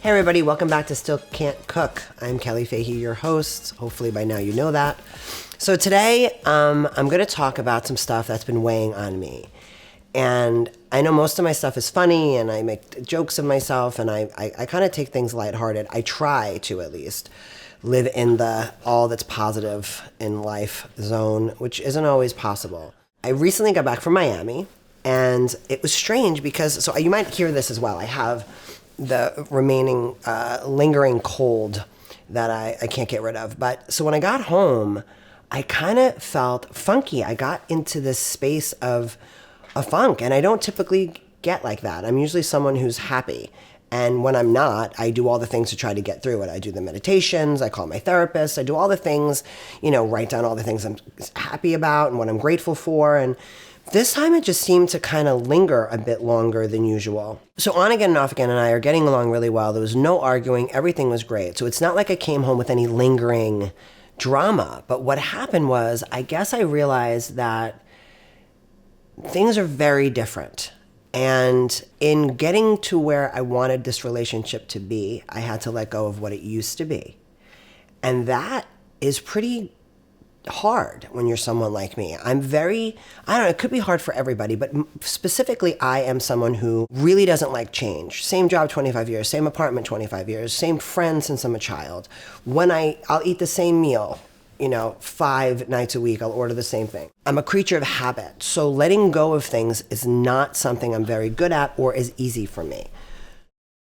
Hey everybody, welcome back to Still Can't Cook. I'm Kelley Fahey, your host. Hopefully by now you know that. So today I'm going to talk about some stuff that's been weighing on me. And I know most of my stuff is funny and I make jokes of myself and I kind of take things lighthearted. I try to at least live in the all that's positive in life zone, which isn't always possible. I recently got back from Miami and it was strange because, so you might hear this as well. I have the remaining lingering cold that I can't get rid of. But so when I got home, I kind of felt funky. I got into this space of a funk, and I don't typically get like that. I'm usually someone who's happy. And when I'm not, I do all the things to try to get through it. I do the meditations, I call my therapist, I do all the things, write down all the things I'm happy about and what I'm grateful for. And this time it just seemed to kind of linger a bit longer than usual. So On Again and Off Again and I are getting along really well. There was no arguing. Everything was great. So it's not like I came home with any lingering drama. But what happened was, I guess I realized that things are very different. And in getting to where I wanted this relationship to be, I had to let go of what it used to be. And that is pretty hard when you're someone like me. I don't know, it could be hard for everybody, but specifically I am someone who really doesn't like change. Same job 25 years, same apartment 25 years, same friends since I'm a child. I'll eat the same meal, 5 nights a week, I'll order the same thing. I'm a creature of habit, so letting go of things is not something I'm very good at or is easy for me.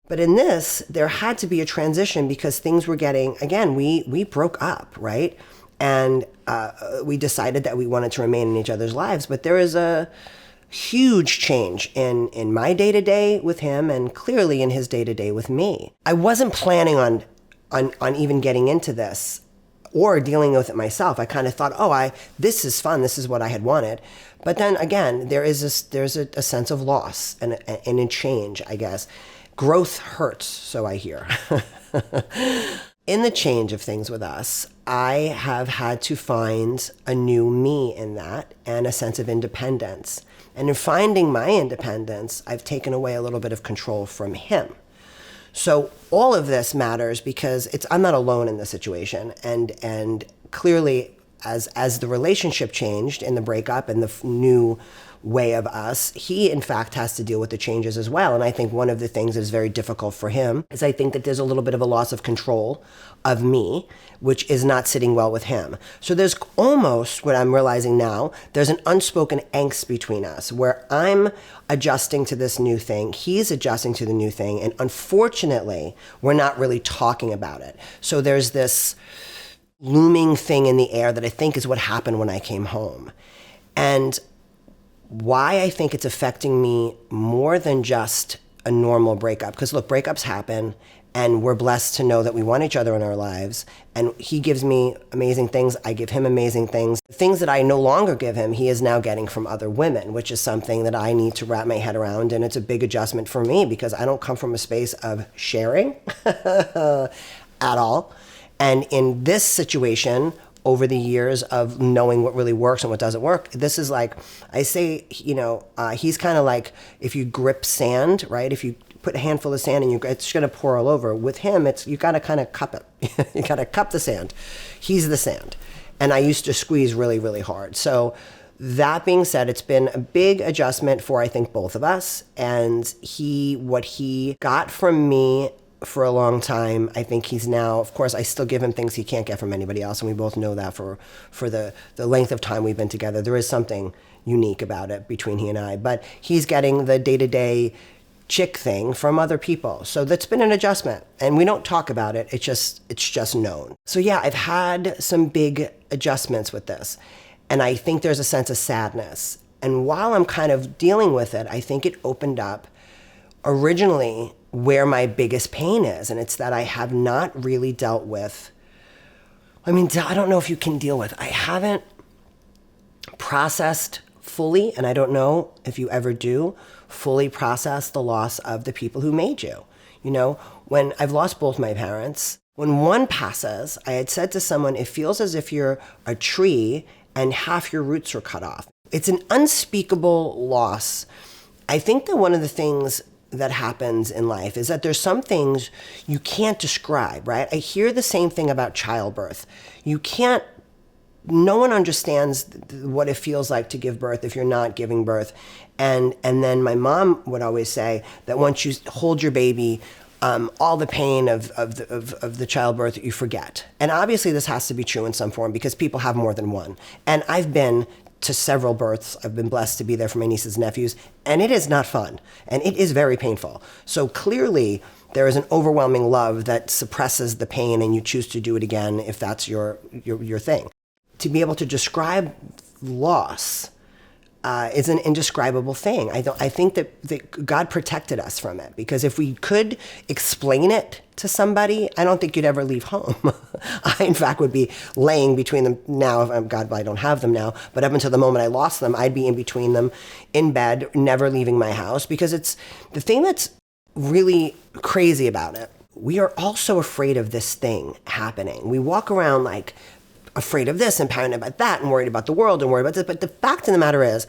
But in this, there had to be a transition because things were getting, again, we broke up, right? And we decided that we wanted to remain in each other's lives. But there is a huge change in my day-to-day with him and clearly in his day-to-day with me. I wasn't planning on even getting into this or dealing with it myself. I kind of thought, this is fun. This is what I had wanted. But then again, there's a sense of loss and a change, I guess. Growth hurts, so I hear. In the change of things with us, I have had to find a new me in that and a sense of independence. And in finding my independence, I've taken away a little bit of control from him. So all of this matters because I'm not alone in the situation. And clearly, as the relationship changed in the breakup and the new way of us, he in fact has to deal with the changes as well. And I think one of the things that is very difficult for him is I think that there's a little bit of a loss of control of me, which is not sitting well with him. So there's almost, what I'm realizing now, there's an unspoken angst between us where I'm adjusting to this new thing, he's adjusting to the new thing, and unfortunately, we're not really talking about it. So there's this looming thing in the air that I think is what happened when I came home. And why I think it's affecting me more than just a normal breakup. Because look, breakups happen and we're blessed to know that we want each other in our lives. And he gives me amazing things. I give him amazing things. Things that I no longer give him, he is now getting from other women, which is something that I need to wrap my head around. And it's a big adjustment for me because I don't come from a space of sharing at all. And in this situation, over the years of knowing what really works and what doesn't work, this is like, I say, he's kind of like if you grip sand, right? If you put a handful of sand and it's going to pour all over. With him, you got to kind of cup it. You got to cup the sand. He's the sand. And I used to squeeze really, really hard. So that being said, it's been a big adjustment for, I think, both of us. And what he got from me for a long time, I think he's now, of course, I still give him things he can't get from anybody else, and we both know that for the length of time we've been together. There is something unique about it between he and I, but he's getting the day-to-day chick thing from other people. So that's been an adjustment, and we don't talk about it. It's just known. So yeah, I've had some big adjustments with this, and I think there's a sense of sadness. And while I'm kind of dealing with it, I think it opened up originally where my biggest pain is. And it's that I have not really dealt with, I don't know if you can deal with, I haven't processed fully, and I don't know if you ever do, fully process the loss of the people who made you. When I've lost both my parents, when one passes, I had said to someone, it feels as if you're a tree and half your roots are cut off. It's an unspeakable loss. I think that one of the things that happens in life is that there's some things you can't describe, right? I hear the same thing about childbirth. No one understands what it feels like to give birth if you're not giving birth. And then my mom would always say that once you hold your baby, all the pain of the childbirth you forget. And obviously this has to be true in some form because people have more than one. And I've been to several births. I've been blessed to be there for my nieces and nephews, and it is not fun, and it is very painful. So clearly there is an overwhelming love that suppresses the pain, and you choose to do it again if that's your thing. To be able to describe loss is an indescribable thing. I think that God protected us from it, because if we could explain it to somebody, I don't think you'd ever leave home. I, in fact, would be laying between them now. God, I don't have them now, but up until the moment I lost them, I'd be in between them in bed, never leaving my house, because it's the thing that's really crazy about it. We are all so afraid of this thing happening. We walk around like afraid of this and paranoid about that and worried about the world and worried about this. But the fact of the matter is,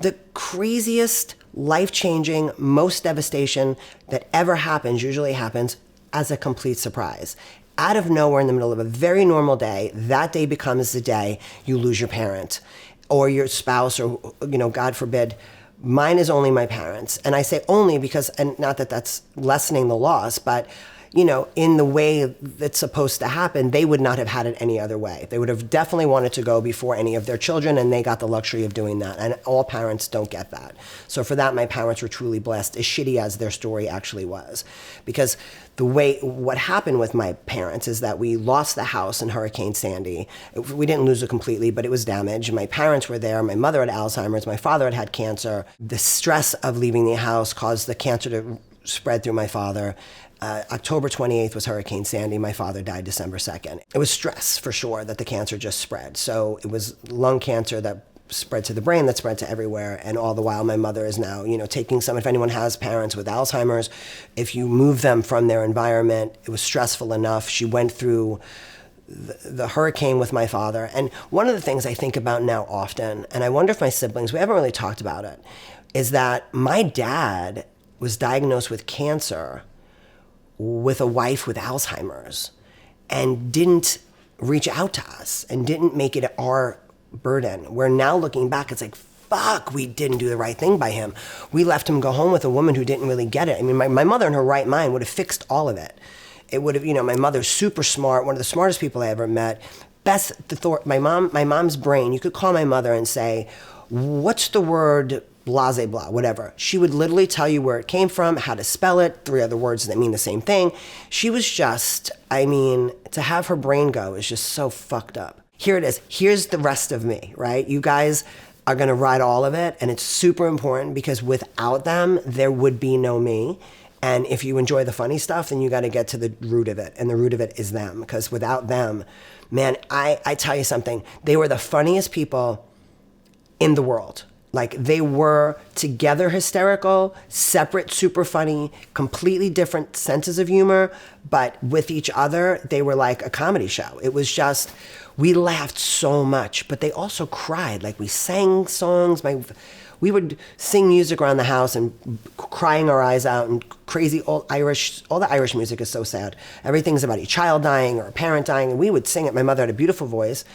the craziest, life-changing, most devastation that ever happens usually happens as a complete surprise. Out of nowhere, in the middle of a very normal day, that day becomes the day you lose your parent or your spouse, or, God forbid, mine is only my parents. And I say only because, and not that that's lessening the loss, but in the way that's supposed to happen, they would not have had it any other way. They would have definitely wanted to go before any of their children, and they got the luxury of doing that. And all parents don't get that. So for that, my parents were truly blessed, as shitty as their story actually was. Because what happened with my parents is that we lost the house in Hurricane Sandy. We didn't lose it completely, but it was damaged. My parents were there. My mother had Alzheimer's. My father had cancer. The stress of leaving the house caused the cancer to spread through my father. October 28th was Hurricane Sandy. My father died December 2nd. It was stress, for sure, that the cancer just spread. So it was lung cancer that spread to the brain, that spread to everywhere. And all the while, my mother is now, taking some, if anyone has parents with Alzheimer's, if you move them from their environment, it was stressful enough. She went through the hurricane with my father. And one of the things I think about now often, and I wonder if my siblings, we haven't really talked about it, is that my dad was diagnosed with cancer with a wife with Alzheimer's and didn't reach out to us and didn't make it our burden. We're now looking back, it's like, fuck, we didn't do the right thing by him. We left him go home with a woman who didn't really get it. I mean, my mother in her right mind would have fixed all of it. It would have, my mother's super smart, one of the smartest people I ever met. My mom's brain, you could call my mother and say, what's the word blase blah, whatever. She would literally tell you where it came from, how to spell it, 3 other words that mean the same thing. She was just, to have her brain go is just so fucked up. Here it is. Here's the rest of me, right? You guys are going to ride all of it, and it's super important because without them, there would be no me. And if you enjoy the funny stuff, then you got to get to the root of it, and the root of it is them, because without them, man, I tell you something, they were the funniest people in the world. Like, they were together hysterical, separate, super funny, completely different senses of humor, but with each other, they were like a comedy show. It was just, we laughed so much, but they also cried. Like, we sang songs. We would sing music around the house and crying our eyes out, and crazy all the Irish music is so sad. Everything's about a child dying or a parent dying, and we would sing it. My mother had a beautiful voice.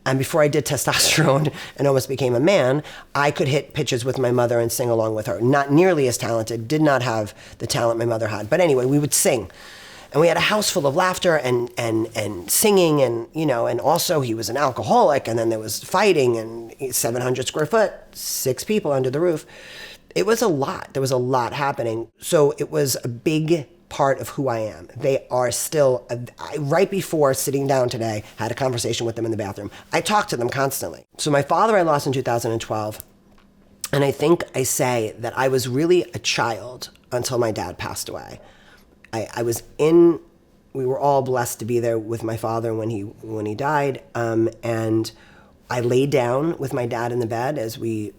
And before I did testosterone and almost became a man, I could hit pitches with my mother and sing along with her. Not nearly as talented, did not have the talent my mother had. But anyway, we would sing. And we had a house full of laughter and singing, and also he was an alcoholic, and then there was fighting, and 700 square foot, 6 people under the roof. It was a lot. There was a lot happening. So it was a big part of who I am. They are still, right before sitting down today, had a conversation with them in the bathroom. I talk to them constantly. So my father I lost in 2012, and I think I say that I was really a child until my dad passed away. We were all blessed to be there with my father when he died, and I laid down with my dad in the bed he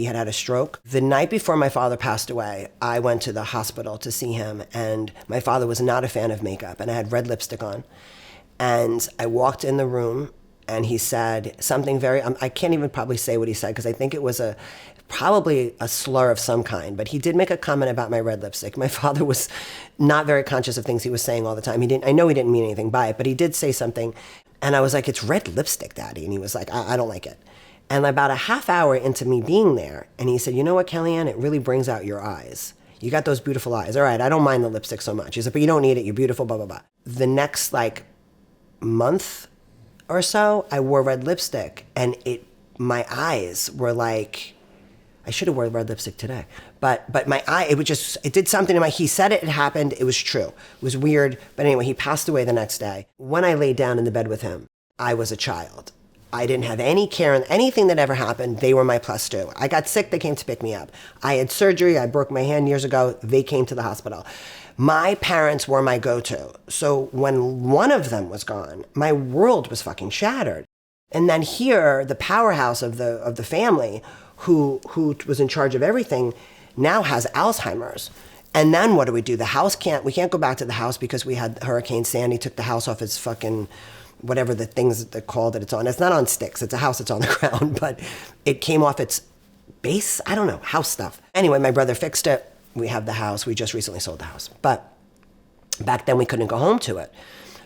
had a stroke. The night before my father passed away, I went to the hospital to see him, and my father was not a fan of makeup, and I had red lipstick on. And I walked in the room, and he said something very, I can't even probably say what he said because I think it was probably a slur of some kind, but he did make a comment about my red lipstick. My father was not very conscious of things he was saying all the time. I know he didn't mean anything by it, but he did say something. And I was like, it's red lipstick, Daddy. And he was like, I don't like it. And about a half hour into me being there, and he said, you know what, Kellyanne, it really brings out your eyes. You got those beautiful eyes. All right, I don't mind the lipstick so much. He said, but you don't need it. You're beautiful, blah, blah, blah. The next month or so, I wore red lipstick, and my eyes were like, I should have worn red lipstick today. But my eye, it did something to he said it happened. It was true. It was weird. But anyway, he passed away the next day. When I laid down in the bed with him, I was a child. I didn't have any care in anything that ever happened. They were my plus two. I got sick. They came to pick me up. I had surgery. I broke my hand years ago. They came to the hospital. My parents were my go-to. So when one of them was gone, my world was fucking shattered. And then here, the powerhouse of the family, who was in charge of everything, now has Alzheimer's. And then what do? We can't go back to the house because we had Hurricane Sandy took the house off its fucking, whatever the things that they call that it's on. It's not on sticks. It's a house that's on the ground, but it came off its base. I don't know, house stuff. Anyway, my brother fixed it. We have the house. We just recently sold the house. But back then we couldn't go home to it.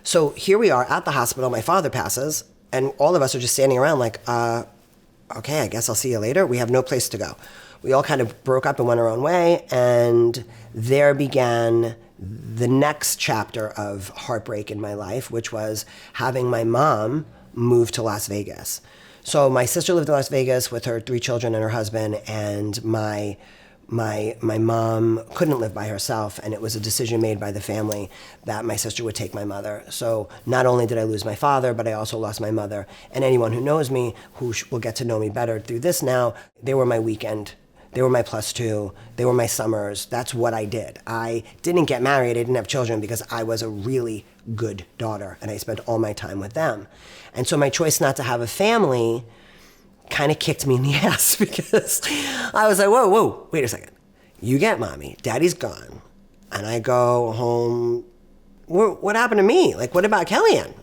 So here we are at the hospital. My father passes and all of us are just standing around like, okay, I guess I'll see you later. We have no place to go. We all kind of broke up and went our own way, and there began the next chapter of heartbreak in my life, which was having my mom move to Las Vegas. So my sister lived in Las Vegas with her 3 children and her husband, and my mom couldn't live by herself, and it was a decision made by the family that my sister would take my mother. So not only did I lose my father, but I also lost my mother. And anyone who knows me, who will get to know me better through this now, they were my weekend. They were my plus two. They were my summers. That's what I did. I didn't get married. I didn't have children because I was a really good daughter, and I spent all my time with them. And so my choice not to have a family kind of kicked me in the ass because I was like, whoa, wait a second. You get mommy, daddy's gone. And I go home. What happened to me? Like, what about Kellyanne?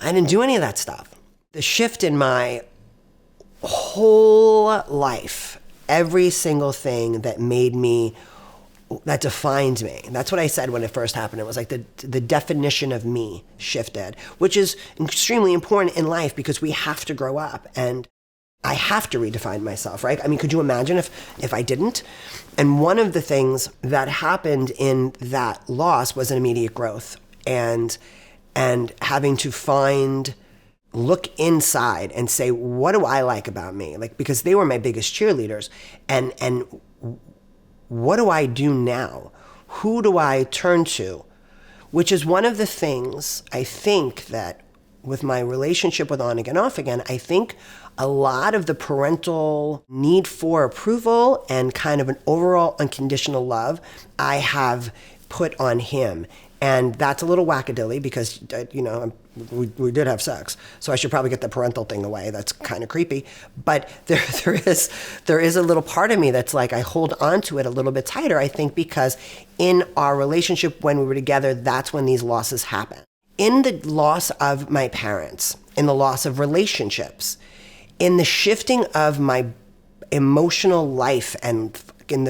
I didn't do any of that stuff. The shift in my whole life, every single thing that defined me. That's what I said when it first happened. It was like the definition of me shifted, which is extremely important in life because we have to grow up and I have to redefine myself, right? I mean, could you imagine if I didn't? And one of the things that happened in that loss was an immediate growth and having to look inside and say, what do I like about me? Like, because they were my biggest cheerleaders. And what do I do now? Who do I turn to? Which is one of the things I think that with my relationship with On Again, Off Again, I think a lot of the parental need for approval and kind of an overall unconditional love I have put on him. And that's a little wackadilly because, we did have sex. So I should probably get the parental thing away. That's kind of creepy. But there is a little part of me that's like, I hold on to it a little bit tighter, I think, because in our relationship when we were together, that's when these losses happen. In the loss of my parents, in the loss of relationships, in the shifting of my emotional life and in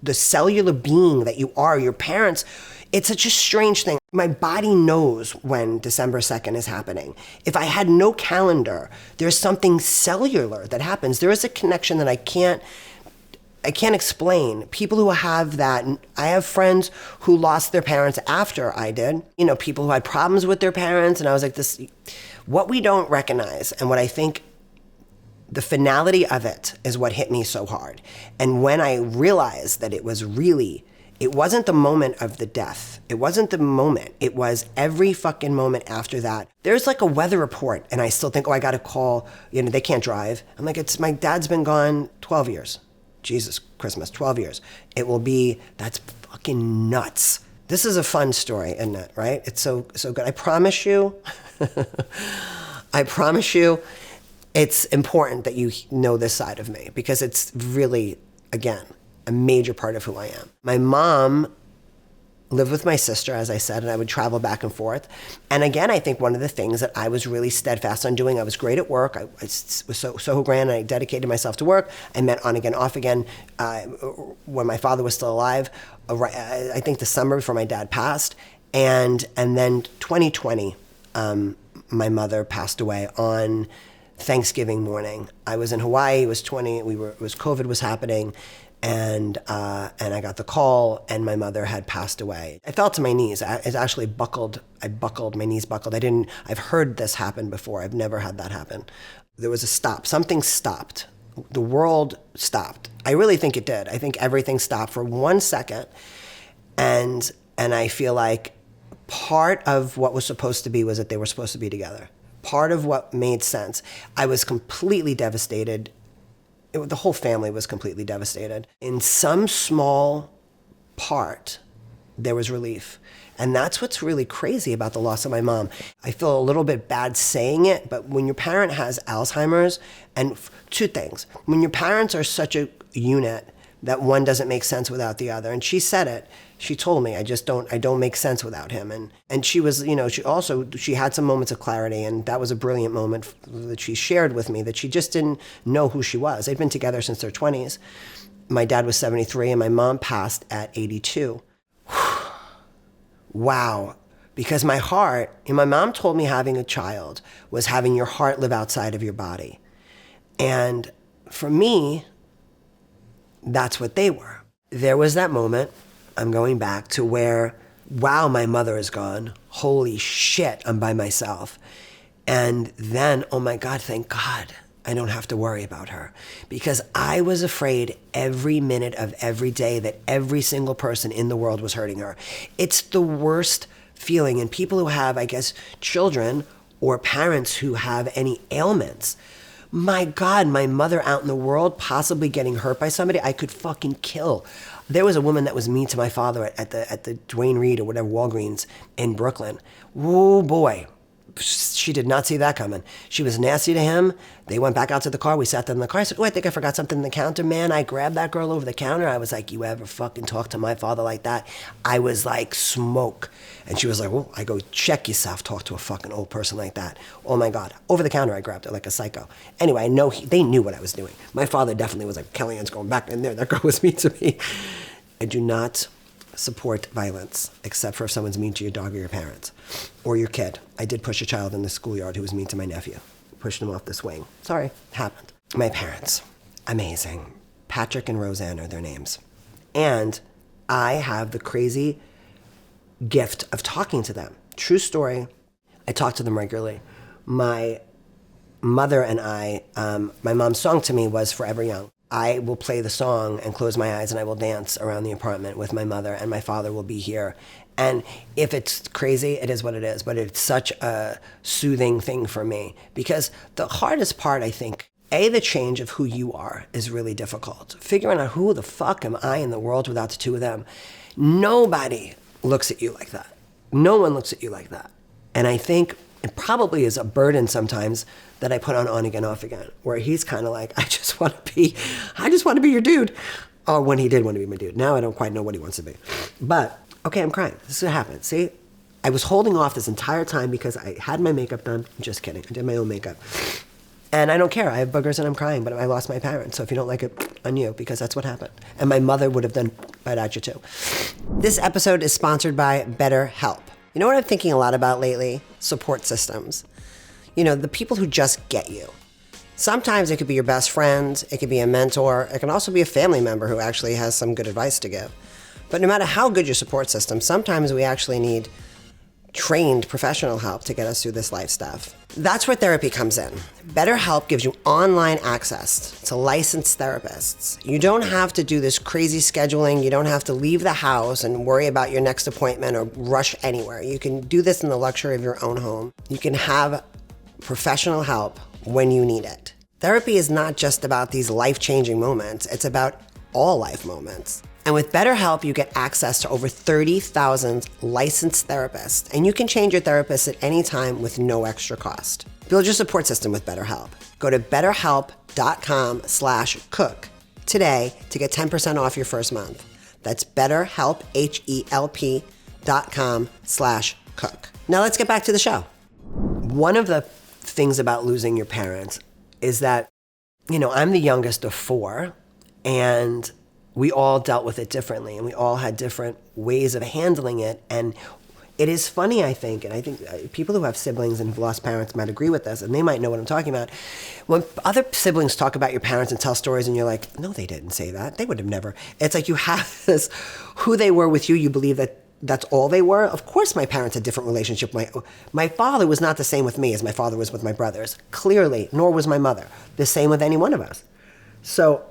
the cellular being that you are, your parents, it's such a strange thing. My body knows when December 2nd is happening. If I had no calendar, there's something cellular that happens. There is a connection that I can't explain. People who have that, I have friends who lost their parents after I did. People who had problems with their parents, and I was like, what we don't recognize, and what I think the finality of it is what hit me so hard. And when I realized that it wasn't the moment of the death. It wasn't the moment. It was every fucking moment after that. There's like a weather report, and I still think, I got to call, they can't drive. I'm like, my dad's been gone 12 years. Jesus Christmas, 12 years. That's fucking nuts. This is a fun story, isn't it, right? It's so good. I promise you, it's important that you know this side of me because it's really, again, a major part of who I am. My mom lived with my sister, as I said, and I would travel back and forth. And again, I think one of the things that I was really steadfast on doing, I was great at work. I was so grand. I dedicated myself to work. I met on again, off again when my father was still alive. I think the summer before my dad passed. And then 2020, my mother passed away on Thanksgiving morning. I was in Hawaii. It was COVID was happening. And I got the call, and my mother had passed away. I fell to my knees. It actually buckled. My knees buckled. I've heard this happen before. I've never had that happen. There was a stop. Something stopped. The world stopped. I really think it did. I think everything stopped for 1 second. And I feel like part of what was supposed to be was that they were supposed to be together. Part of what made sense. I was completely devastated. The whole family was completely devastated. In some small part, there was relief. And that's what's really crazy about the loss of my mom. I feel a little bit bad saying it, but when your parent has Alzheimer's, and two things. When your parents are such a unit that one doesn't make sense without the other. And she said it. She told me, I don't make sense without him. And she was, she had some moments of clarity, and that was a brilliant moment that she shared with me, that she just didn't know who she was. They'd been together since their 20s. My dad was 73 and my mom passed at 82. Wow. Because my heart, and my mom told me having a child was having your heart live outside of your body. And for me, that's what they were. There was that moment, I'm going back to where, wow, my mother is gone. Holy shit, I'm by myself. And then, oh my God, thank God, I don't have to worry about her. Because I was afraid every minute of every day that every single person in the world was hurting her. It's the worst feeling. And people who have, I guess, children or parents who have any ailments, my God, my mother out in the world, possibly getting hurt by somebody, I could fucking kill. There was a woman that was mean to my father at the Duane Reade or whatever, Walgreens in Brooklyn. Oh boy, she did not see that coming. She was nasty to him. They went back out to the car. We sat there in the car. I said, oh, I think I forgot something in the counter. Man, I grabbed that girl over the counter. I was like, you ever fucking talk to my father like that? I was like smoke. And she was like, well, I go, check yourself, talk to a fucking old person like that. Oh my God. Over the counter, I grabbed her like a psycho. Anyway, I know they knew what I was doing. My father definitely was like, Kellyanne's going back in there. That girl was mean to me. I do not support violence, except for if someone's mean to your dog or your parents or your kid. I did push a child in the schoolyard who was mean to my nephew. Pushed him off the swing. Sorry, it happened. My parents, amazing. Patrick and Roseanne are their names. And I have the crazy gift of talking to them. True story. I talk to them regularly. My mother and I, my mom's song to me was Forever Young. I will play the song and close my eyes and I will dance around the apartment with my mother, and my father will be here. And if it's crazy, it is what it is, but it's such a soothing thing for me, because the hardest part, I think, the change of who you are is really difficult. Figuring out who the fuck am I in the world without the two of them. Nobody looks at you like that. No one looks at you like that. And I think it probably is a burden sometimes that I put on again, off again, where he's kind of like, I just want to be your dude. Or when he did want to be my dude. Now I don't quite know what he wants to be. But, okay, I'm crying. This is what happened. See, I was holding off this entire time because I had my makeup done. I'm just kidding. I did my own makeup. And I don't care. I have boogers and I'm crying, but I lost my parents. So if you don't like it, on you, because that's what happened. And my mother would have done right at you too. This episode is sponsored by BetterHelp. You know what I'm thinking a lot about lately? Support systems. You know, the people who just get you. Sometimes it could be your best friend, it could be a mentor, it can also be a family member who actually has some good advice to give. But no matter how good your support system, sometimes we actually need trained professional help to get us through this life stuff. That's where therapy comes in. BetterHelp gives you online access to licensed therapists. You don't have to do this crazy scheduling. You don't have to leave the house and worry about your next appointment or rush anywhere. You can do this in the luxury of your own home. You can have professional help when you need it. Therapy is not just about these life-changing moments. It's about all life moments. And with BetterHelp, you get access to over 30,000 licensed therapists, and you can change your therapist at any time with no extra cost. Build your support system with BetterHelp. Go to betterhelp.com/cook today to get 10% off your first month. That's BetterHelp, redefining.com/cook. Now let's get back to the show. One of the things about losing your parents is that, I'm the youngest of four, and we all dealt with it differently, and we all had different ways of handling it. And it is funny, I think, and I think people who have siblings and have lost parents might agree with this, and they might know what I'm talking about. When other siblings talk about your parents and tell stories, and you're like, no, they didn't say that. They would have never. It's like you have this, who they were with you, you believe that that's all they were. Of course, my parents had a different relationship. My father was not the same with me as my father was with my brothers, clearly, nor was my mother the same with any one of us. So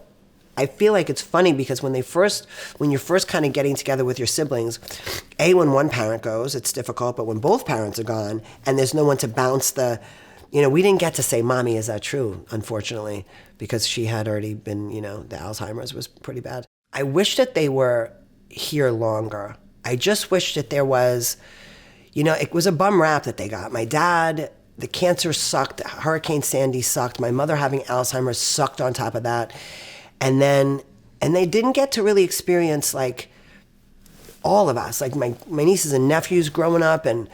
I feel like it's funny because when you're first kind of getting together with your siblings, when one parent goes, it's difficult, but when both parents are gone and there's no one to bounce we didn't get to say, Mommy, is that true? Unfortunately, because she had already been, the Alzheimer's was pretty bad. I wish that they were here longer. I just wish that there was, it was a bum rap that they got. My dad, the cancer sucked. Hurricane Sandy sucked. My mother having Alzheimer's sucked on top of that. And they didn't get to really experience like all of us, like my nieces and nephews growing up. And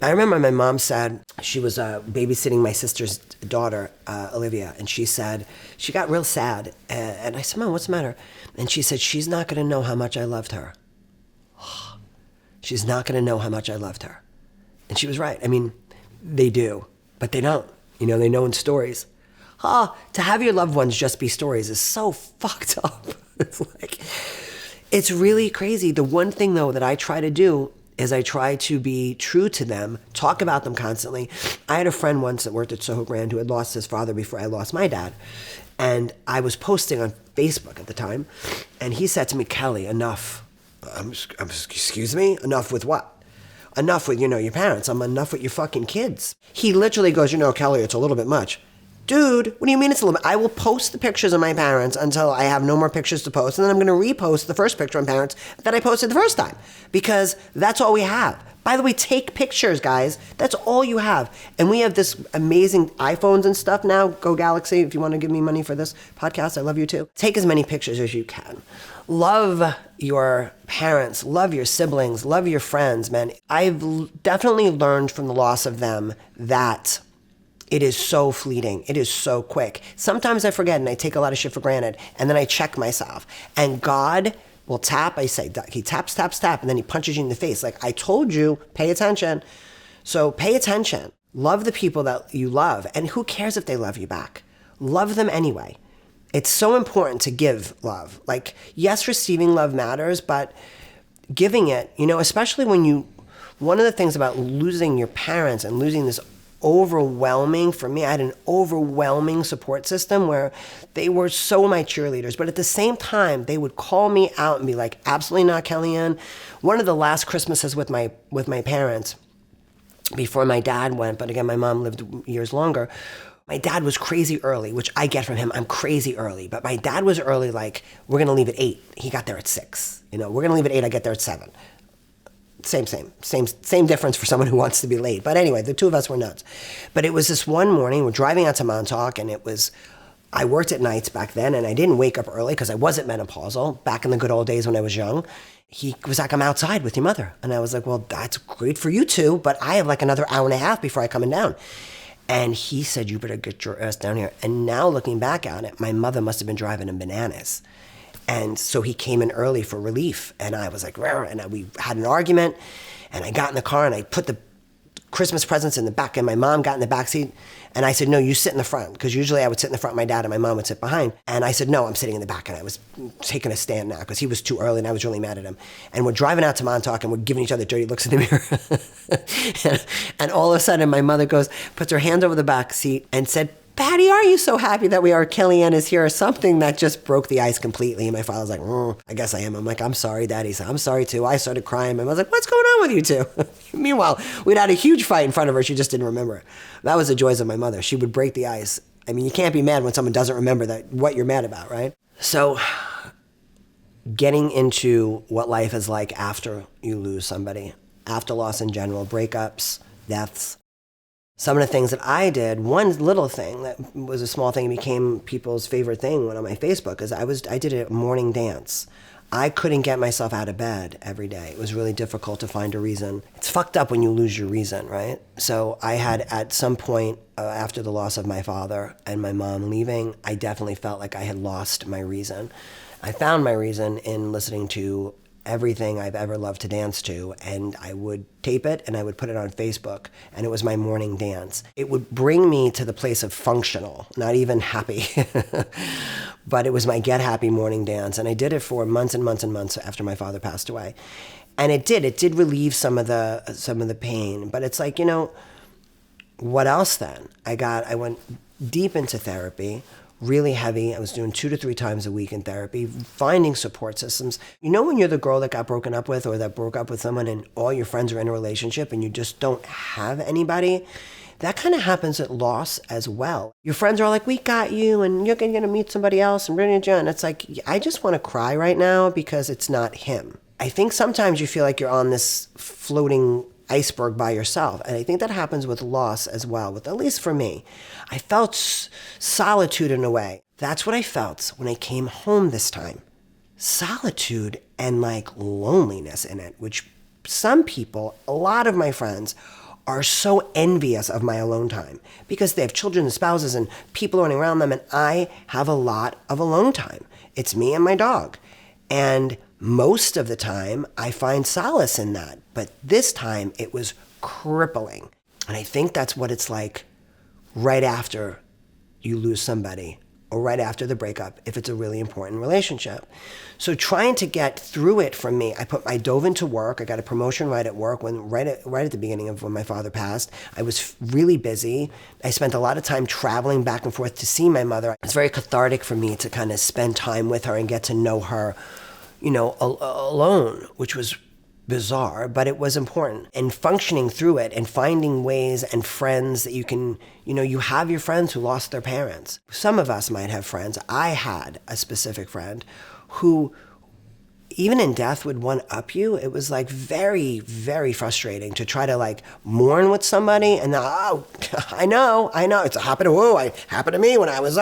I remember my mom said, she was babysitting my sister's daughter, Olivia, and she said, she got real sad. And I said, Mom, what's the matter? And she said, she's not going to know how much I loved her. She's not going to know how much I loved her. And she was right. I mean, they do, but they don't. They know in stories. To have your loved ones just be stories is so fucked up. It's really crazy. The one thing, though, that I try to do is I try to be true to them, talk about them constantly. I had a friend once that worked at Soho Grand who had lost his father before I lost my dad. And I was posting on Facebook at the time, and he said to me, Kelley, enough. Excuse me? Enough with what? Enough with, your parents. I'm enough with your fucking kids. He literally goes, Kelley, it's a little bit much. Dude, what do you mean it's a little bit? I will post the pictures of my parents until I have no more pictures to post, and then I'm going to repost the first picture of my parents that I posted the first time, because that's all we have. By the way, take pictures, guys. That's all you have. And we have this amazing iPhones and stuff now. Go Galaxy, if you want to give me money for this podcast, I love you too. Take as many pictures as you can. Love your parents, love your siblings, love your friends, man. I've definitely learned from the loss of them that it is so fleeting. It is so quick. Sometimes I forget and I take a lot of shit for granted, and then I check myself. And God will tap. I say, he taps, and then he punches you in the face. Like, I told you, pay attention. So pay attention. Love the people that you love. And who cares if they love you back? Love them anyway. It's so important to give love. Like, yes, receiving love matters, but giving it, especially one of the things about losing your parents and losing this for me, I had an overwhelming support system where they were so my cheerleaders, but at the same time, they would call me out and be like, absolutely not, Kellyanne. One of the last Christmases with my parents, before my dad went, but again, my mom lived years longer, my dad was crazy early, which I get from him. I'm crazy early, but my dad was early, like, we're going to leave at 8. He got there at 6. We're going to leave at 8. I get there at 7. Same difference for someone who wants to be late. But anyway, the two of us were nuts. But it was this one morning, we're driving out to Montauk, and I worked at nights back then, and I didn't wake up early because I wasn't menopausal, back in the good old days when I was young. He was like, I'm outside with your mother. And I was like, well, that's great for you two, but I have like another hour and a half before I come down. And he said, you better get your ass down here. And now looking back on it, my mother must have been driving him bananas. And so he came in early for relief. And I was like, rah, and we had an argument. And I got in the car and I put the Christmas presents in the back, and my mom got in the back seat. And I said, no, you sit in the front. Because usually I would sit in the front, my dad and my mom would sit behind. And I said, no, I'm sitting in the back. And I was taking a stand now because he was too early and I was really mad at him. And we're driving out to Montauk and we're giving each other dirty looks in the mirror. and all of a sudden my mother puts her hand over the back seat and said, Patty, are you so happy that Kellyanne is here? Or something that just broke the ice completely. And my father's like, I guess I am. I'm like, I'm sorry, Daddy. He said, I'm sorry too. I started crying. My mother's like, what's going on with you two? Meanwhile, we'd had a huge fight in front of her. She just didn't remember it. That was the joys of my mother. She would break the ice. I mean, you can't be mad when someone doesn't remember what you're mad about, right? So getting into what life is like after you lose somebody, after loss in general, breakups, deaths. Some of the things that I did, one little thing that was a small thing, became people's favorite thing on my Facebook, is I did a morning dance. I couldn't get myself out of bed every day. It was really difficult to find a reason. It's fucked up when you lose your reason, right? So I had, at some point after the loss of my father and my mom leaving, I definitely felt like I had lost my reason. I found my reason in listening to everything I've ever loved to dance to, and I would tape it and I would put it on Facebook, and it was my morning dance. It would bring me to the place of functional, not even happy, but it was my get happy morning dance, and I did it for months and months and months after my father passed away. And it did relieve some of the pain, but it's like, what else then? I went deep into therapy, really heavy. I was doing 2 to 3 times a week in therapy, finding support systems. When you're the girl that got broken up with or that broke up with someone and all your friends are in a relationship and you just don't have anybody, that kind of happens at loss as well. Your friends are all like, we got you and you're going to meet somebody else and it's like, I just want to cry right now because it's not him. I think sometimes you feel like you're on this floating iceberg by yourself. And I think that happens with loss as well, at least for me. I felt solitude in a way. That's what I felt when I came home this time. Solitude and loneliness in it, which some people, a lot of my friends, are so envious of my alone time because they have children and spouses and people running around them, and I have a lot of alone time. It's me and my dog. And most of the time, I find solace in that. But this time, it was crippling. And I think that's what it's like right after you lose somebody or right after the breakup, if it's a really important relationship. So trying to get through it for me, I dove into work. I got a promotion right at work right at the beginning of when my father passed. I was really busy. I spent a lot of time traveling back and forth to see my mother. It's very cathartic for me to kind of spend time with her and get to know her, alone, which was bizarre, but it was important. And functioning through it and finding ways and friends that you can, you have your friends who lost their parents. Some of us might have friends. I had a specific friend who, even in death, would one-up you. It was very, very frustrating to try to mourn with somebody and I know, it happened to me when I was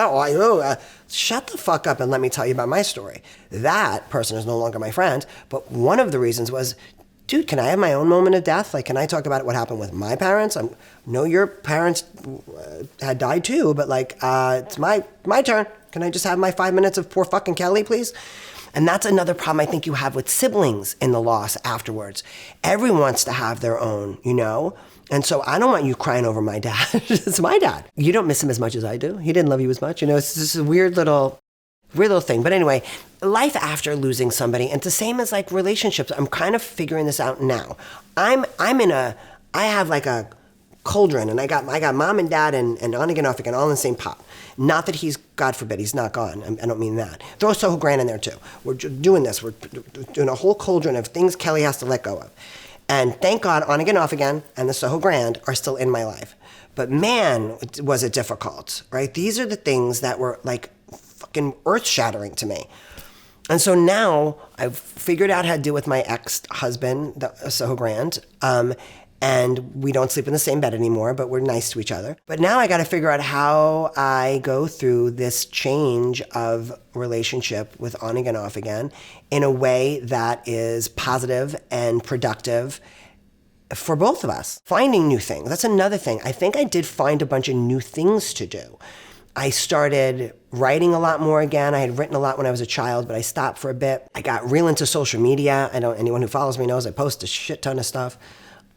shut the fuck up and let me tell you about my story. That person is no longer my friend, but one of the reasons was, dude, can I have my own moment of death? Can I talk about what happened with my parents? I know your parents had died too, but it's my turn. Can I just have my 5 minutes of poor fucking Kelley, please? And that's another problem I think you have with siblings in the loss afterwards. Everyone wants to have their own, And so I don't want you crying over my dad. It's my dad. You don't miss him as much as I do. He didn't love you as much. It's just a weird little thing. But anyway, life after losing somebody, and it's the same as relationships. I'm kind of figuring this out now. I have a cauldron, and I got mom and dad and on again, off again, all in the same pot. Not that he's, God forbid, he's not gone. I don't mean that. Throw Soho Grand in there too. We're doing this. We're doing a whole cauldron of things Kelley has to let go of. And thank God, on again, off again, and the Soho Grand are still in my life. But man, was it difficult, right? These are the things that were fucking earth-shattering to me. And so now I've figured out how to deal with my ex-husband, the Soho Grand, and we don't sleep in the same bed anymore, but we're nice to each other. But now I got to figure out how I go through this change of relationship with on again, off again in a way that is positive and productive for both of us. Finding new things. That's another thing. I think I did find a bunch of new things to do. I started writing a lot more again. I had written a lot when I was a child, but I stopped for a bit. I got real into social media. Anyone who follows me knows I post a shit ton of stuff.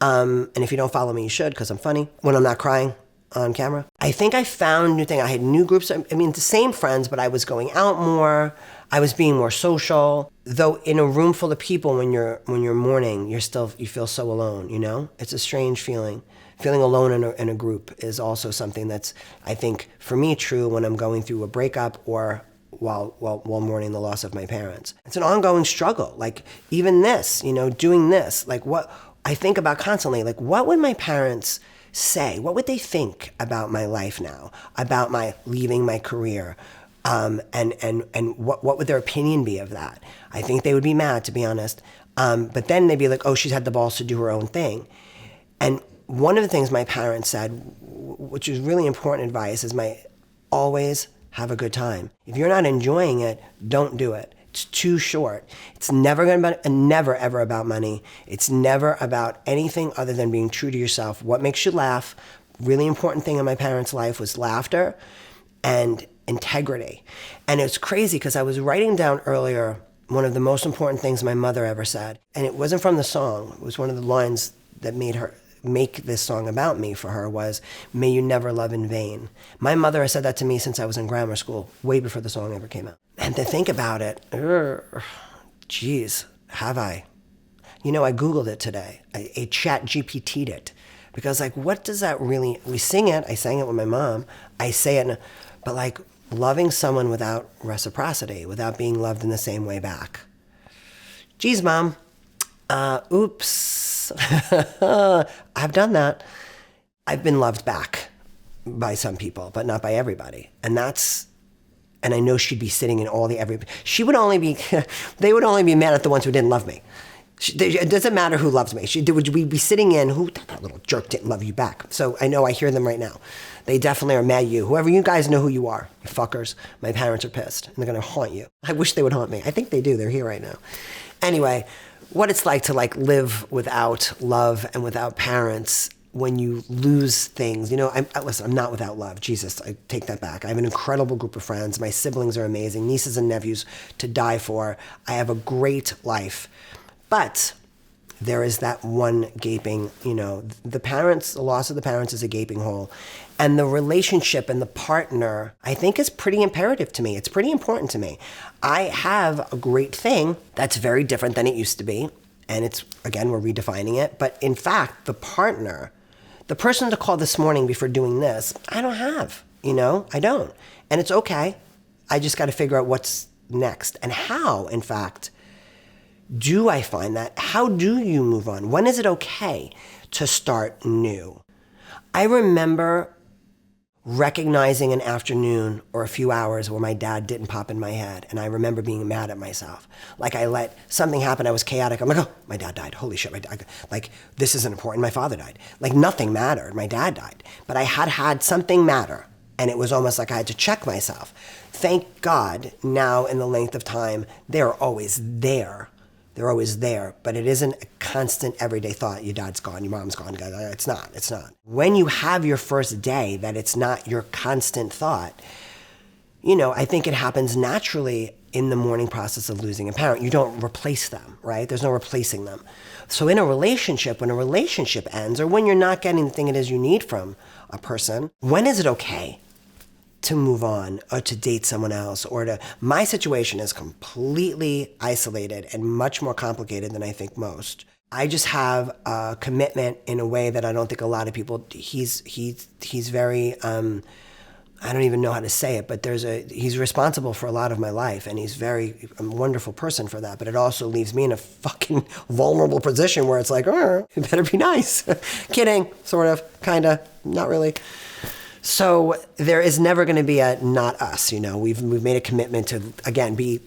And if you don't follow me, you should, because I'm funny when I'm not crying on camera. I think I found new things. I had new groups. The same friends, but I was going out more. I was being more social. Though in a room full of people, when you're mourning, you feel so alone. It's a strange feeling. Feeling alone in a group is also something that's, I think, for me, true when I'm going through a breakup or while mourning the loss of my parents. It's an ongoing struggle. Even this, doing this, what I think about constantly, what would my parents say? What would they think about my life now, about my leaving my career? And what would their opinion be of that? I think they would be mad, to be honest. But then they'd be like, oh, she's had the balls to do her own thing. And one of the things my parents said, which is really important advice, is always have a good time. If you're not enjoying it, don't do it. It's too short. It's never ever about money. It's never about anything other than being true to yourself. What makes you laugh? Really important thing in my parents' life was laughter and integrity. And it's crazy because I was writing down earlier one of the most important things my mother ever said. And it wasn't from the song. It was one of the lines that made her make this song about me for her was, may you never love in vain. My mother has said that to me since I was in grammar school, way before the song ever came out. And to think about it, geez, have I? You know, I Googled it today. I chat GPT'd it. Because like, what does that really, we sing it, I sang it with my mom, I say it, but like loving someone without reciprocity, without being loved in the same way back. Geez, Mom, oops. I've done that. I've been loved back by some people, but not by everybody. And I know she'd be sitting in all she would only be, they would only be mad at the ones who didn't love me. It doesn't matter who loves me. Would we be sitting in, that little jerk didn't love you back. So I know I hear them right now. They definitely are mad at you. Whoever you guys know who you are, you fuckers. My parents are pissed and they're going to haunt you. I wish they would haunt me. I think they do. They're here right now. Anyway, what it's like to like live without love and without parents when you lose things. You know, listen, I'm not without love. Jesus, I take that back. I have an incredible group of friends. My siblings are amazing. Nieces and nephews to die for. I have a great life. But there is that one gaping, you know, the loss of the parents is a gaping hole. And the relationship and the partner, I think, is pretty imperative to me. It's pretty important to me. I have a great thing that's very different than it used to be. And it's, again, we're redefining it. But in fact, the partner, the person to call this morning before doing this, I don't have, you know, I don't. And it's okay. I just got to figure out what's next and how, in fact, do I find that? How do you move on? When is it okay to start new? I remember recognizing an afternoon or a few hours where my dad didn't pop in my head, and I remember being mad at myself. Like I let something happen, I was chaotic. I'm like, oh, my dad died. Holy shit, like this isn't important. My father died. Like nothing mattered. My dad died. But I had something matter, and it was almost like I had to check myself. Thank God now in the length of time, they're always there. They're always there, but it isn't a constant everyday thought. Your dad's gone, your mom's gone. It's not. When you have your first day that it's not your constant thought, you know, I think it happens naturally in the mourning process of losing a parent. You don't replace them, right? There's no replacing them. So in a relationship, when a relationship ends or when you're not getting the thing it is you need from a person, when is it okay to move on or to date someone else my situation is completely isolated and much more complicated than I think most. I just have a commitment in a way that I don't think a lot of people, he's very, I don't even know how to say it, but he's responsible for a lot of my life and he's a wonderful person for that. But it also leaves me in a fucking vulnerable position where it's like, oh, it better be nice. Kidding, sort of, kind of, not really. So there is never going to be a not us, you know. We've made a commitment to, again, be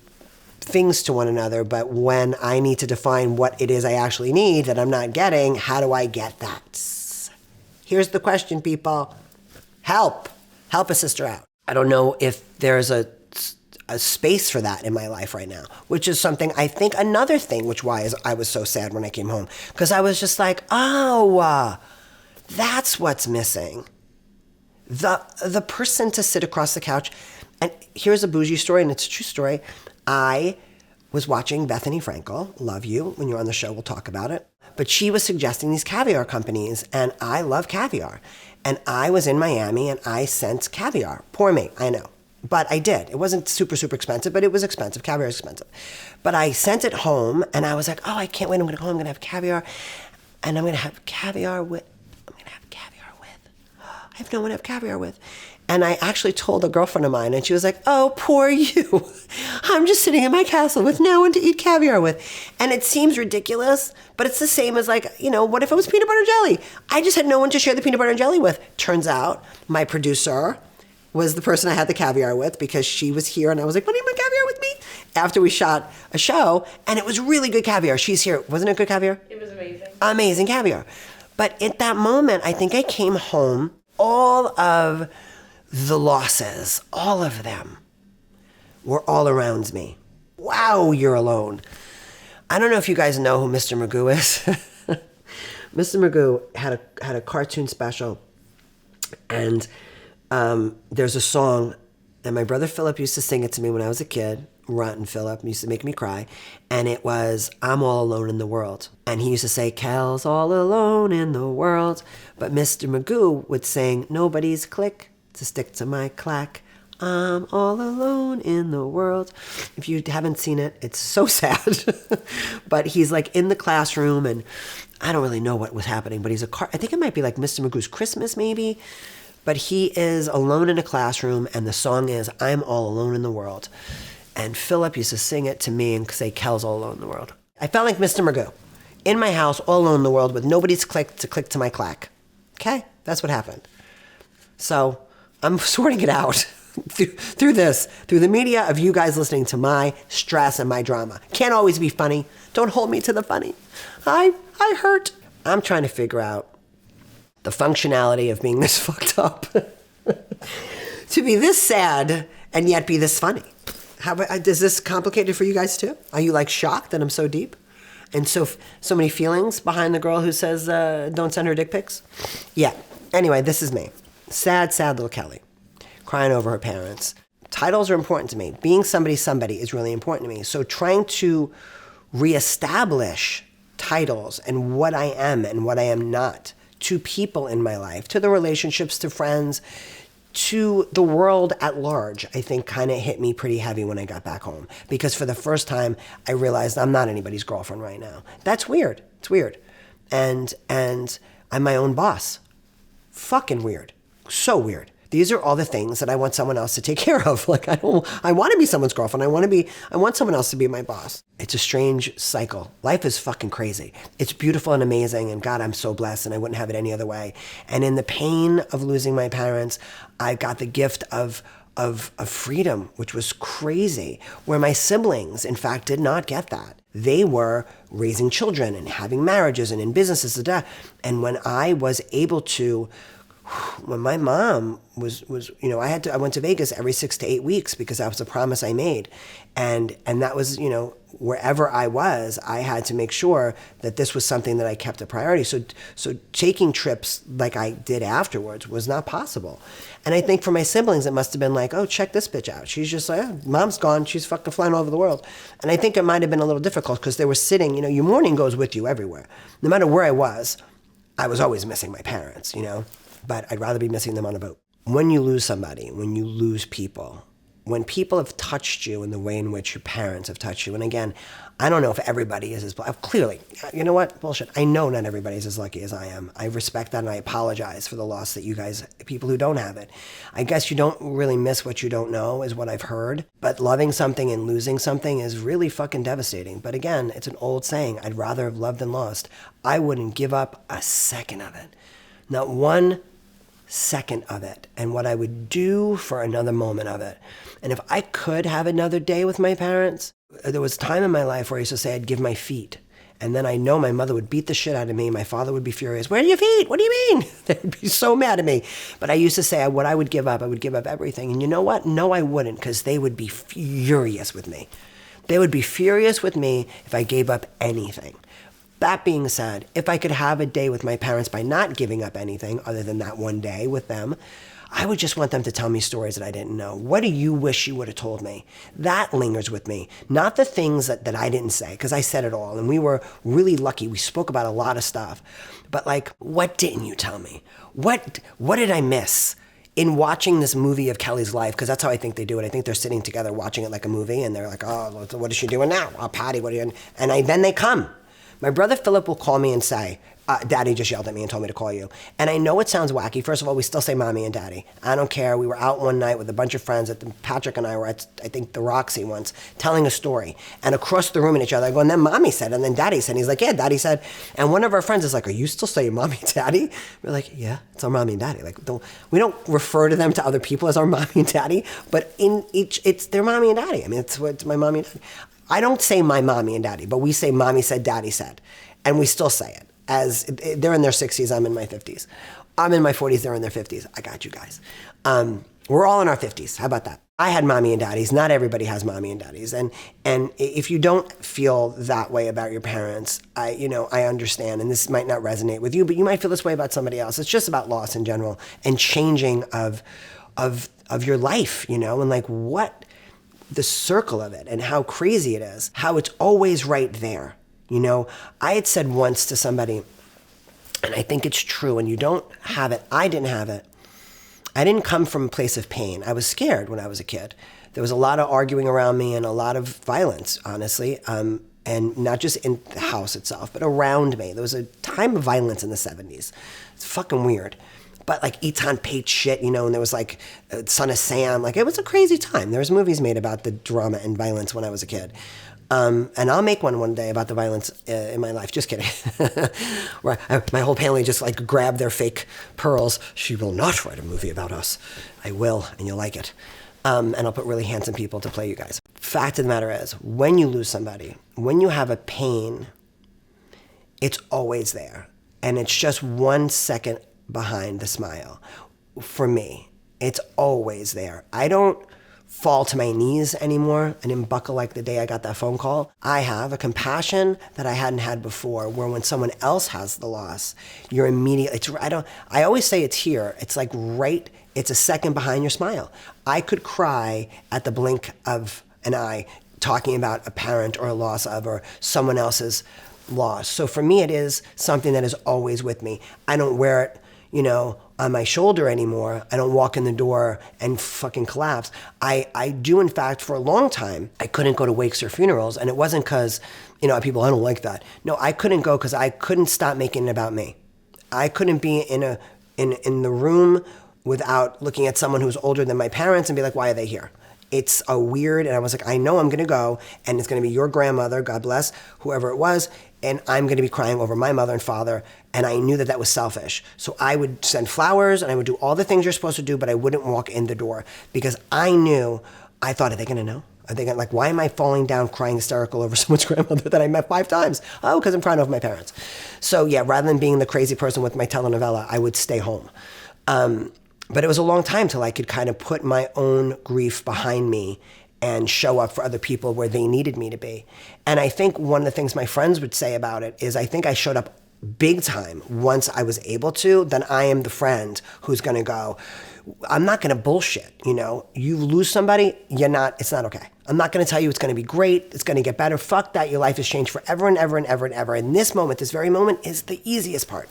things to one another, but when I need to define what it is I actually need that I'm not getting, how do I get that? Here's the question, people. Help a sister out. I don't know if there's a space for that in my life right now, which is something, I think another thing, I was so sad when I came home, because I was just like, that's what's missing. The person to sit across the couch. And here's a bougie story, and it's a true story. I was watching Bethany Frankel, love you, when you're on the show, we'll talk about it. But she was suggesting these caviar companies, and I love caviar. And I was in Miami, and I sent caviar. Poor me, I know. But I did. It wasn't super, super expensive, but it was expensive. Caviar is expensive. But I sent it home, and I was like, oh, I can't wait. I'm going to go home. I'm going to have caviar. And I'm going to have caviar with... I have no one to have caviar with. And I actually told a girlfriend of mine, and she was like, oh, poor you. I'm just sitting in my castle with no one to eat caviar with. And it seems ridiculous, but it's the same as like, you know, what if it was peanut butter jelly? I just had no one to share the peanut butter and jelly with. Turns out my producer was the person I had the caviar with because she was here, and I was like, what do you want caviar with me? After we shot a show, and it was really good caviar. She's here. Wasn't it good caviar? It was amazing. Amazing caviar. But at that moment, I think I came home, all of the losses, all of them were all around me. Wow, you're alone. I don't know if you guys know who Mr. Magoo is. Mr. Magoo had a cartoon special, and there's a song, and my brother Philip used to sing it to me when I was a kid. Rotten Philip used to make me cry, and it was "I'm all alone in the world." And he used to say, "Kel's all alone in the world," but Mr. Magoo would sing, "Nobody's click to stick to my clack. I'm all alone in the world." If you haven't seen it, it's so sad. But he's like in the classroom, and I don't really know what was happening, but I think it might be like Mr. Magoo's Christmas maybe. But he is alone in a classroom, and the song is "I'm all alone in the world." And Philip used to sing it to me and say, "Kel's all alone in the world." I felt like Mr. Magoo in my house, all alone in the world, with nobody's click to my clack. Okay? That's what happened. So I'm sorting it out through the media of you guys listening to my stress and my drama. Can't always be funny. Don't hold me to the funny. I hurt. I'm trying to figure out the functionality of being this fucked up. To be this sad and yet be this funny. Is this complicated for you guys too? Are you like shocked that I'm so deep? And so many feelings behind the girl who says, don't send her dick pics? Yeah. Anyway, this is me. Sad little Kelley. Crying over her parents. Titles are important to me. Being somebody is really important to me. So trying to reestablish titles and what I am and what I am not to people in my life, to the relationships, to friends, to the world at large, I think kind of hit me pretty heavy when I got back home. Because for the first time, I realized I'm not anybody's girlfriend right now. That's weird. It's weird. And I'm my own boss. Fucking weird. So weird. These are all the things that I want someone else to take care of. Like I want to be someone's girlfriend. I want someone else to be my boss. It's a strange cycle. Life is fucking crazy. It's beautiful and amazing, and God, I'm so blessed, and I wouldn't have it any other way. And in the pain of losing my parents, I got the gift of freedom, which was crazy, where my siblings, in fact, did not get that. They were raising children and having marriages and in businesses, and when I was able to, when my mom was, I went to Vegas every 6 to 8 weeks because that was a promise I made. And that was, wherever I was, I had to make sure that this was something that I kept a priority. So taking trips like I did afterwards was not possible. And I think for my siblings, it must have been like, oh, check this bitch out. She's just like, oh, mom's gone. She's fucking flying all over the world. And I think it might have been a little difficult because they were sitting, your mourning goes with you everywhere. No matter where I was always missing my parents, but I'd rather be missing them on a boat. When you lose somebody, when you lose people, when people have touched you in the way in which your parents have touched you, and again, I don't know if everybody is as, clearly, you know what, bullshit, I know not everybody is as lucky as I am. I respect that and I apologize for the loss that you guys, people who don't have it. I guess you don't really miss what you don't know is what I've heard, but loving something and losing something is really fucking devastating. But again, it's an old saying, I'd rather have loved than lost. I wouldn't give up a second of it. Not one second of it, and what I would do for another moment of it. And if I could have another day with my parents, there was a time in my life where I used to say I'd give my feet. And then I know my mother would beat the shit out of me. My father would be furious. Where are your feet? What do you mean? They'd be so mad at me. But I used to say what I would give up everything. And you know what? No, I wouldn't, because they would be furious with me. They would be furious with me if I gave up anything. That being said, if I could have a day with my parents by not giving up anything other than that one day with them, I would just want them to tell me stories that I didn't know. What do you wish you would have told me? That lingers with me. Not the things that I didn't say, because I said it all, and we were really lucky. We spoke about a lot of stuff. But what didn't you tell me? What did I miss in watching this movie of Kelley's life? Because that's how I think they do it. I think they're sitting together watching it like a movie, and they're like, oh, what is she doing now? Oh, Patty, what are you doing? And then they come. My brother Philip will call me and say, Daddy just yelled at me and told me to call you. And I know it sounds wacky. First of all, we still say Mommy and Daddy. I don't care. We were out one night with a bunch of friends. Patrick and I were at, I think, the Roxy once, telling a story. And across the room at each other, I go, and then Mommy said, and then Daddy said. And he's like, yeah, Daddy said. And one of our friends is like, are you still saying Mommy and Daddy? We're like, yeah, it's our Mommy and Daddy. We don't refer to them to other people as our Mommy and Daddy, but in each, it's their Mommy and Daddy. I mean, it's my Mommy and Daddy. I don't say my Mommy and Daddy, but we say Mommy said, Daddy said. And we still say it. As they're in their 60s, I'm in my 50s. I'm in my 40s, they're in their 50s. I got you guys. We're all in our 50s. How about that? I had mommy and daddies. Not everybody has mommy and daddies. And if you don't feel that way about your parents, I understand. And this might not resonate with you, but you might feel this way about somebody else. It's just about loss in general and changing of your life, and like what the circle of it and how crazy it is, how it's always right there. I had said once to somebody, and I think it's true, and you don't have it. I didn't have it. I didn't come from a place of pain. I was scared when I was a kid. There was a lot of arguing around me and a lot of violence, honestly, and not just in the house itself, but around me. There was a time of violence in the 70s. It's fucking weird. But like Eton Pate shit, and there was like Son of Sam. Like it was a crazy time. There was movies made about the drama and violence when I was a kid. And I'll make one day about the violence in my life. Just kidding. Where my whole family just like grabbed their fake pearls. She will not write a movie about us. I will, and you'll like it. And I'll put really handsome people to play you guys. Fact of the matter is, when you lose somebody, when you have a pain, it's always there. And it's just 1 second behind the smile. For me, it's always there. I don't fall to my knees anymore. I didn't buckle like the day I got that phone call. I have a compassion that I hadn't had before, where when someone else has the loss, you're immediately, I always say it's here. It's like it's a second behind your smile. I could cry at the blink of an eye talking about a parent or a loss of, or someone else's loss. So for me, it is something that is always with me. I don't wear it, on my shoulder anymore. I don't walk in the door and fucking collapse. I do, in fact, for a long time, I couldn't go to wakes or funerals. And it wasn't because, people, I don't like that. No, I couldn't go because I couldn't stop making it about me. I couldn't be in the room without looking at someone who's older than my parents and be like, why are they here? It's a weird, and I was like, I know I'm going to go, and it's going to be your grandmother, God bless, whoever it was, and I'm going to be crying over my mother and father, and I knew that was selfish. So I would send flowers, and I would do all the things you're supposed to do, but I wouldn't walk in the door, because I thought, are they going to know? Are they going to, like, why am I falling down crying hysterical over someone's grandmother that I met 5 times? Oh, because I'm crying over my parents. So yeah, rather than being the crazy person with my telenovela, I would stay home. But it was a long time till I could kind of put my own grief behind me and show up for other people where they needed me to be. And I think one of the things my friends would say about it is I think I showed up big time once I was able to. Then I am the friend who's going to go, I'm not going to bullshit, You lose somebody, it's not okay. I'm not going to tell you it's going to be great, it's going to get better. Fuck that, your life has changed forever and ever and ever and ever. And this moment, this very moment, is the easiest part.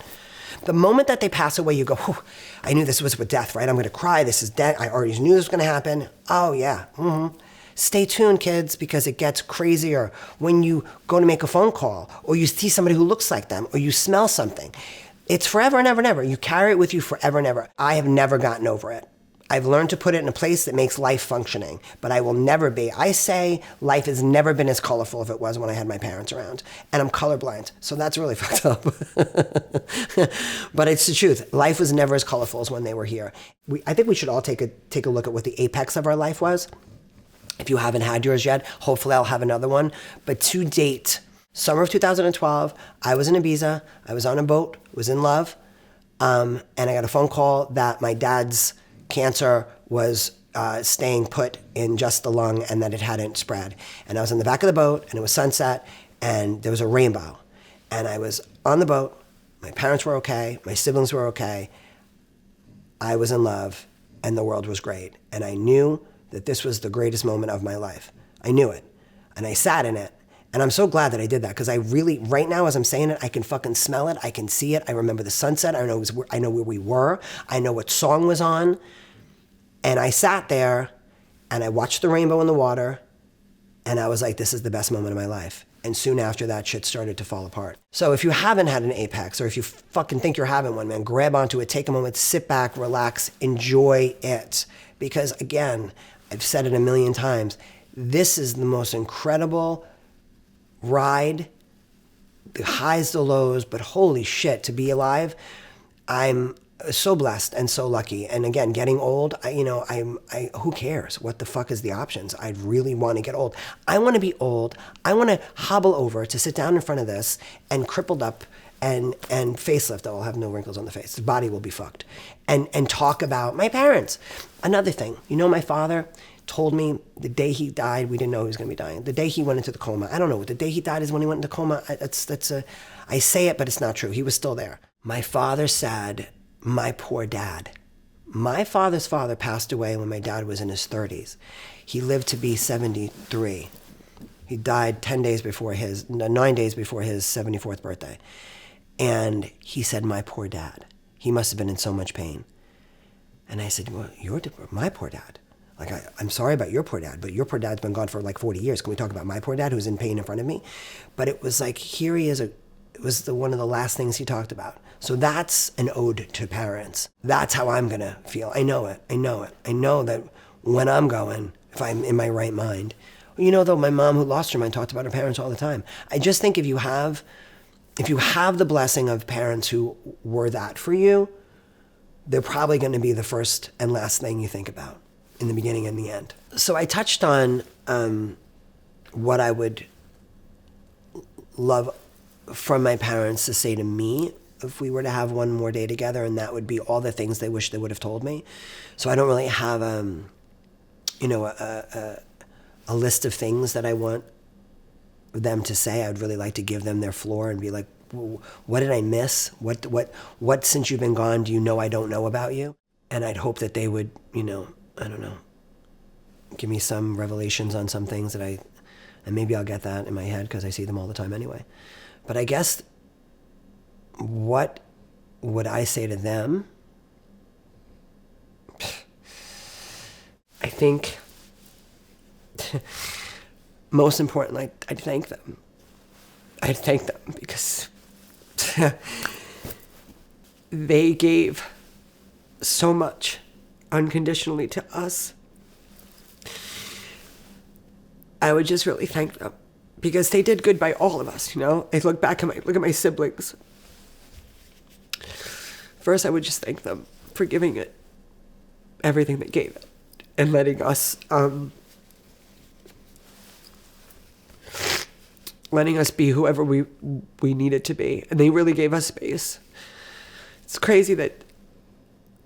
The moment that they pass away, you go, whew, I knew this was with death, right? I'm going to cry. This is death. I already knew this was going to happen. Oh, yeah. Mm-hmm. Stay tuned, kids, because it gets crazier when you go to make a phone call, or you see somebody who looks like them, or you smell something. It's forever and ever and ever. You carry it with you forever and ever. I have never gotten over it. I've learned to put it in a place that makes life functioning, but I will never be. I say life has never been as colorful as it was when I had my parents around, and I'm colorblind, so that's really fucked up. But it's the truth. Life was never as colorful as when they were here. I think we should all take a look at what the apex of our life was. If you haven't had yours yet, hopefully I'll have another one. But to date, summer of 2012, I was in Ibiza. I was on a boat, was in love, and I got a phone call that my dad's cancer was staying put in just the lung and that it hadn't spread. And I was in the back of the boat, and it was sunset, and there was a rainbow. And I was on the boat. My parents were okay. My siblings were okay. I was in love, and the world was great. And I knew that this was the greatest moment of my life. I knew it. And I sat in it. And I'm so glad that I did that, because I really, right now as I'm saying it, I can fucking smell it. I can see it. I remember the sunset. I know where we were. I know what song was on. And I sat there and I watched the rainbow in the water, and I was like, this is the best moment of my life. And soon after that, shit started to fall apart. So if you haven't had an apex, or if you fucking think you're having one, man, grab onto it, take a moment, sit back, relax, enjoy it. Because again, I've said it a million times, this is the most incredible ride, the highs, the lows, but holy shit, to be alive, I'm so blessed and so lucky. And again, getting old, who cares? What the fuck is the options? I really want to get old. I want to be old. I want to hobble over to sit down in front of this and crippled up and facelift. I'll have no wrinkles on the face. The body will be fucked. And talk about my parents. Another thing, my father, told me the day he died, we didn't know he was going to be dying. The day he went into the coma, I don't know. The day he died is when he went into coma. I say it, but it's not true. He was still there. My father said, my poor dad. My father's father passed away when my dad was in his 30s. He lived to be 73. He died 9 days before his 74th birthday. And he said, my poor dad. He must have been in so much pain. And I said, well, my poor dad. Like, I'm sorry about your poor dad, but your poor dad's been gone for like 40 years. Can we talk about my poor dad who's in pain in front of me? But it was like, here he is. It was one of the last things he talked about. So that's an ode to parents. That's how I'm going to feel. I know it. I know that when I'm going, if I'm in my right mind. Though, my mom who lost her mind talked about her parents all the time. I just think if you have the blessing of parents who were that for you, they're probably going to be the first and last thing you think about in the beginning and the end. So I touched on what I would love from my parents to say to me if we were to have one more day together, and that would be all the things they wish they would have told me. So I don't really have a list of things that I want them to say. I'd really like to give them their floor and be like, what did I miss? What since you've been gone do you know I don't know about you? And I'd hope that they would, I don't know, give me some revelations on some things and maybe I'll get that in my head because I see them all the time anyway. But I guess, what would I say to them? I think, most importantly, I'd thank them. I'd thank them because they gave so much unconditionally to us. I would just really thank them because they did good by all of us. I look at my siblings. First, I would just thank them for giving it everything they gave it and letting us be whoever we needed to be. And they really gave us space. It's crazy that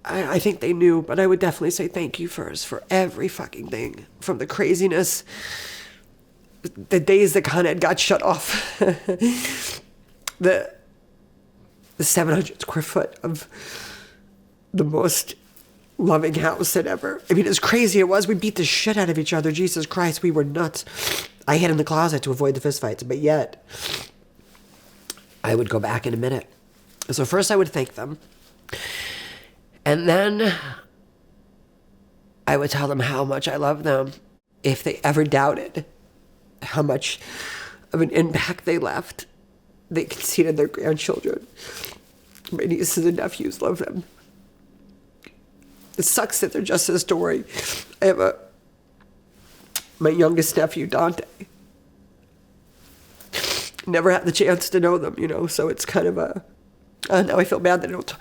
I think they knew, but I would definitely say thank you first for every fucking thing. From the craziness, the days that Con Ed got shut off, the 700 square foot of the most loving house that ever. I mean, as crazy it was, we beat the shit out of each other. Jesus Christ, we were nuts. I hid in the closet to avoid the fistfights, but yet I would go back in a minute. So first I would thank them. And then I would tell them how much I love them. If they ever doubted how much of an impact they left, they could see it in their grandchildren. My nieces and nephews love them. It sucks that they're just a story. I have my youngest nephew, Dante. Never had the chance to know them, so it's kind of now I feel bad that I don't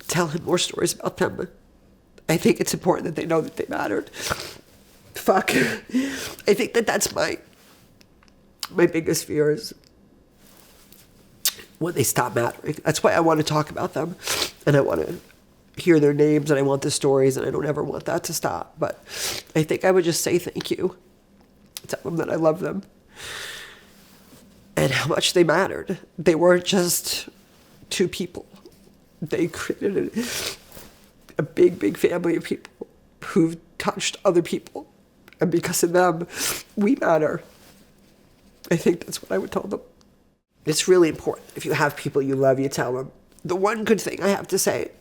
tell him more stories about them. I think it's important that they know that they mattered. Fuck. I think that's my biggest fear is when they stop mattering. That's why I want to talk about them, and I want to hear their names, and I want the stories, and I don't ever want that to stop. But I think I would just say thank you. Tell them that I love them and how much they mattered. They weren't just two people. They created a big, big family of people who've touched other people. And because of them, we matter. I think that's what I would tell them. It's really important. If you have people you love, you tell them. The one good thing I have to say,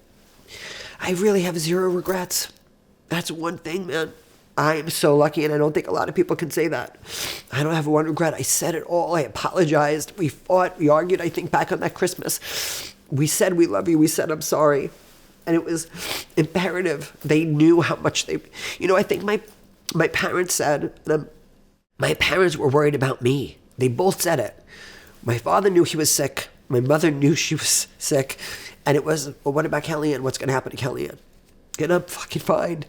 I really have zero regrets. That's one thing, man. I am so lucky, and I don't think a lot of people can say that. I don't have one regret. I said it all. I apologized. We fought. We argued. I think back on that Christmas. We said we love you. We said I'm sorry. And it was imperative. They knew how much they... I think my parents said... My parents were worried about me. They both said it. My father knew he was sick. My mother knew she was sick. And it was, well, what about Kellyanne? What's going to happen to Kellyanne? And I'm fucking fine.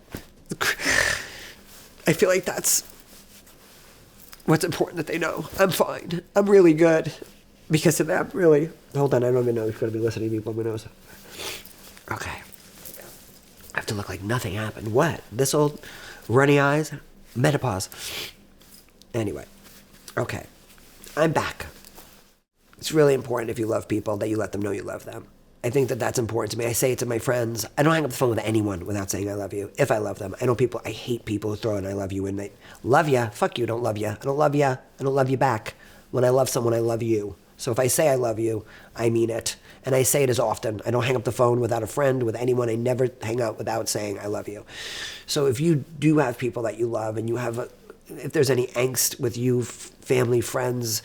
I feel like that's what's important that they know. I'm fine. I'm really good because of them, really. Hold on, I don't even know if you're going to be listening to me blow my nose. Okay. I have to look like nothing happened. What? This old runny eyes? Menopause. Anyway, okay, I'm back. It's really important if you love people that you let them know you love them. I think that that's important to me. I say it to my friends. I don't hang up the phone with anyone without saying I love you, if I love them. I hate people who throw an I love you in. They love ya, fuck you, don't love ya. I don't love ya, I don't love you back. When I love someone, I love you. So if I say I love you, I mean it. And I say it as often. I don't hang up the phone without a friend, with anyone. I never hang out without saying I love you. So if you do have people that you love and you have, if there's any angst with you, family, friends,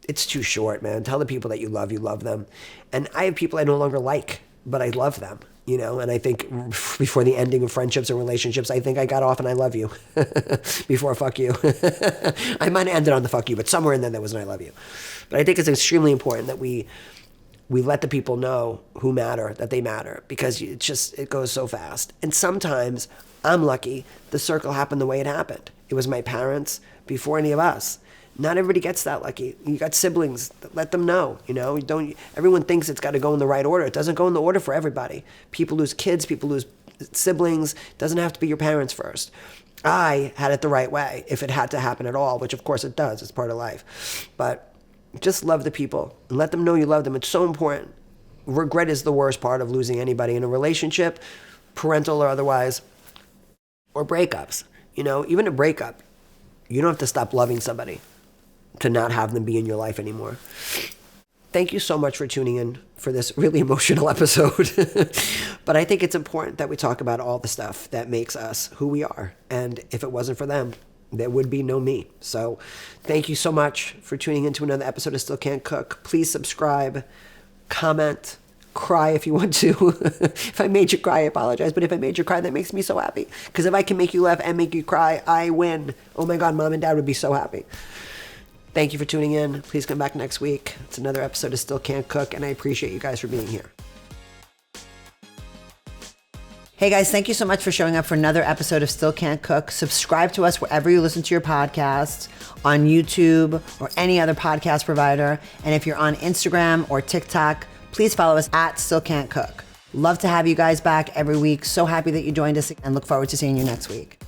it's too short, man. Tell the people that you love them. And I have people I no longer like, but I love them, and I think before the ending of friendships and relationships, I think I got off and I love you before fuck you. I might have ended on the fuck you, but somewhere in there was an I love you. But I think it's extremely important that we let the people know who matter, that they matter, because it goes so fast. And sometimes I'm lucky the circle happened the way it happened. It was my parents before any of us. Not everybody gets that lucky. You got siblings, let them know, everyone thinks it's got to go in the right order. It doesn't go in the order for everybody. People lose kids, people lose siblings. It doesn't have to be your parents first. I had it the right way, if it had to happen at all, which of course it does. It's part of life. But just love the people and let them know you love them. It's so important. Regret is the worst part of losing anybody in a relationship, parental or otherwise, or breakups. Even a breakup, you don't have to stop loving somebody to not have them be in your life anymore. Thank you so much for tuning in for this really emotional episode. But I think it's important that we talk about all the stuff that makes us who we are. And if it wasn't for them, there would be no me. So thank you so much for tuning into another episode of Still Can't Cook. Please subscribe, comment, cry if you want to. If I made you cry, I apologize. But if I made you cry, that makes me so happy. Because if I can make you laugh and make you cry, I win. Oh my God, Mom and Dad would be so happy. Thank you for tuning in. Please come back next week. It's another episode of Still Can't Cook, and I appreciate you guys for being here. Hey guys, thank you so much for showing up for another episode of Still Can't Cook. Subscribe to us wherever you listen to your podcasts, on YouTube or any other podcast provider. And if you're on Instagram or TikTok, please follow us at Still Can't Cook. Love to have you guys back every week. So happy that you joined us and look forward to seeing you next week.